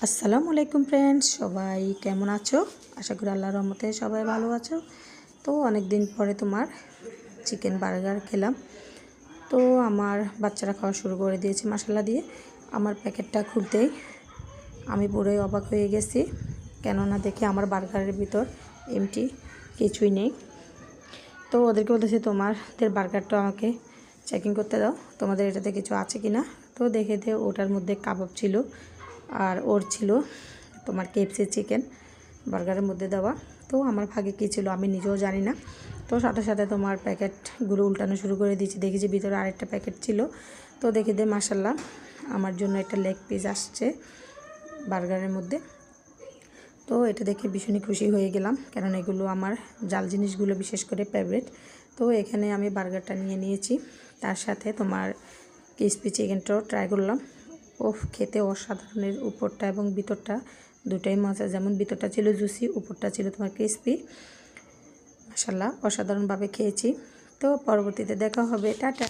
আসসালামু আলাইকুম ফ্রেন্ডস, সবাই কেমন আছো? আশা করি আল্লাহর রহমতে সবাই ভালো আছো। তো অনেক দিন পরে তোমার চিকেন বার্গার খেলাম। তো আমার বাচ্চারা খাওয়া শুরু করে দিয়েছে মশলা দিয়ে। আমার প্যাকেটটা খুলতেই আমি পুরোই অবাক হয়ে গেছি, কেননা দেখে আমার বার্গারের ভিতর এমটি, কিছুই নেই। তো ওদেরকে বলতেছি তোমাদের বার্গারটা আমাকে চেকিং করতে দাও, তোমাদের এটাতে কিছু আছে কি না। তো দেখে ওটার মধ্যে কাবাব ছিল, আর ওর ছিল তোমার কেএফসি চিকেন বার্গারের মধ্যে দেওয়া। তো আমার ভাগে কী ছিল আমি নিজেও জানি না। তো সাথে সাথে তোমার প্যাকেটগুলো উল্টানো শুরু করে দিয়েছি, দেখি যে ভিতরে আরেকটা প্যাকেট ছিল। তো দেখি মাশাল্লাহ আমার জন্য একটা লেগ পিস আসছে বার্গারের মধ্যে। তো এটা দেখে ভীষণই খুশি হয়ে গেলাম, কারণ এগুলো আমার জাল জিনিসগুলো বিশেষ করে ফেভারিট। তো এখানে আমি বার্গারটা নিয়ে নিয়েছি, তার সাথে তোমার ক্রিসপি চিকেনটাও ট্রাই করলাম। খেতে অসাধারণের, উপরটা এবং ভিতরটা দুটাই মজা। যেমন ভিতরটা ছিল জুসি, উপরটা ছিল তোমার ক্রিসপি। মাশাল্লাহ অসাধারণভাবে খেয়েছি। তো পরবর্তীতে দেখা হবে, টাটা।